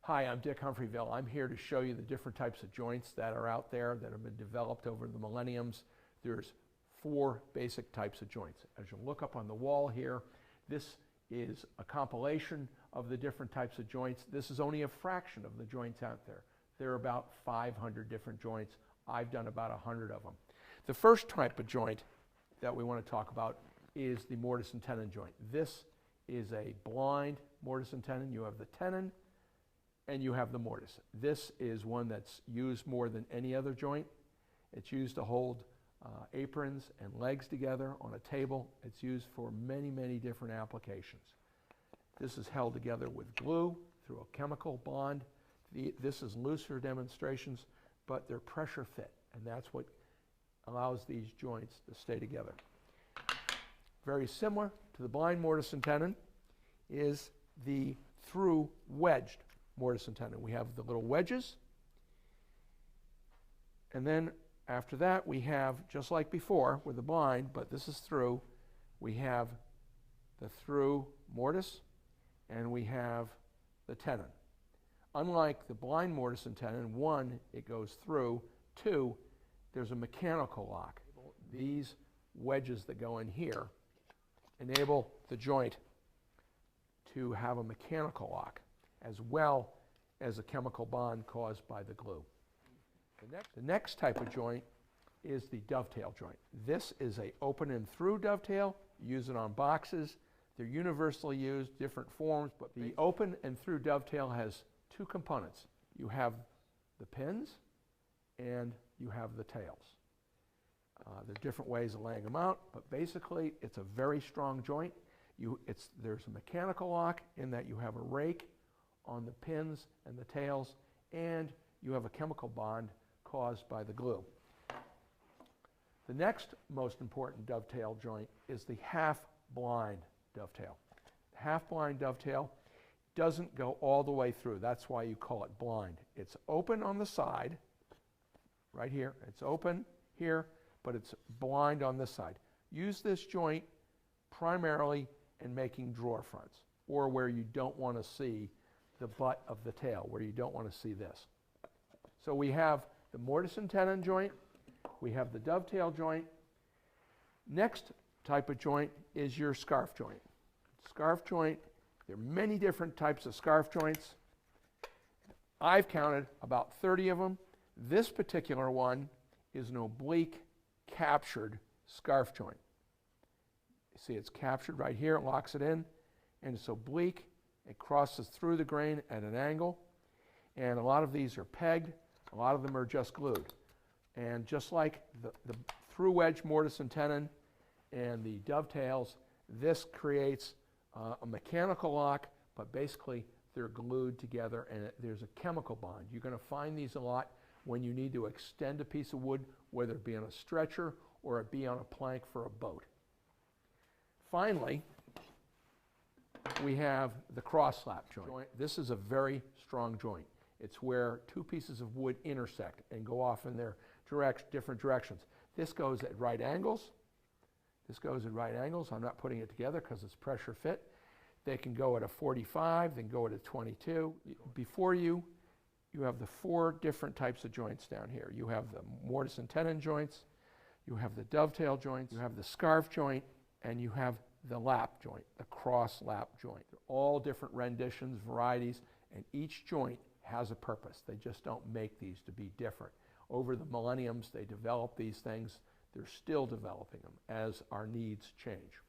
Hi, I'm Dick Humphreyville. I'm here to show you the different types of joints that are out there that have been developed over the millenniums. There's 4 basic types of joints. As you look up on the wall here, this is a compilation of the different types of joints. This is only a fraction of the joints out there. There are about 500 different joints. I've done about 100 of them. The first type of joint that we want to talk about is the mortise and tenon joint. This is a blind mortise and tenon. You have the tenon and you have the mortise. This is one that's used more than any other joint. It's used to hold aprons and legs together on a table. It's used for many, many different applications. This is held together with glue through a chemical bond. This is looser demonstrations, but they're pressure fit, and that's what allows these joints to stay together. Very similar to the blind mortise and tenon is the through wedged mortise and tenon. We have the little wedges, and then after that we have, just like before with the blind, but this is through, we have the through mortise and we have the tenon. Unlike the blind mortise and tenon, 1, it goes through, 2, there's a mechanical lock. These wedges that go in here enable the joint to have a mechanical lock as well as a chemical bond caused by the glue. The next type of joint is the dovetail joint. This is an open and through dovetail. You use it on boxes. They're universally used, different forms, but the open and through dovetail has 2 components. You have the pins and you have the tails. There are different ways of laying them out, but basically it's a very strong joint. There's a mechanical lock in that you have a rake on the pins and the tails, and you have a chemical bond caused by the glue. The next most important dovetail joint is the half-blind dovetail. The half-blind dovetail doesn't go all the way through. That's why you call it blind. It's open on the side, right here. It's open here, but it's blind on this side. Use this joint primarily in making drawer fronts, or where you don't want to see the butt of the tail, where you don't want to see this. So we have the mortise and tenon joint, we have the dovetail joint. Next type of joint is your scarf joint. Scarf joint, there are many different types of scarf joints. I've counted about 30 of them. This particular one is an oblique captured scarf joint. You see it's captured right here, it locks it in, and it's oblique. It crosses through the grain at an angle, and a lot of these are pegged, a lot of them are just glued. And just like the through wedge mortise and tenon and the dovetails, this creates a mechanical lock, but basically they're glued together and there's a chemical bond. You're going to find these a lot when you need to extend a piece of wood, whether it be on a stretcher or it be on a plank for a boat. Finally, we have the cross slap joint. This is a very strong joint. It's where 2 pieces of wood intersect and go off in their different directions. This goes at right angles. This goes at right angles. I'm not putting it together because it's pressure fit. They can go at a 45, they can go at a 22. Before you have the 4 different types of joints down here. You have the mortise and tenon joints, you have the dovetail joints, you have the scarf joint, and you have the lap joint, the cross lap joint. They're all different renditions, varieties, and each joint has a purpose. They just don't make these to be different. Over the millenniums, they developed these things. They're still developing them as our needs change.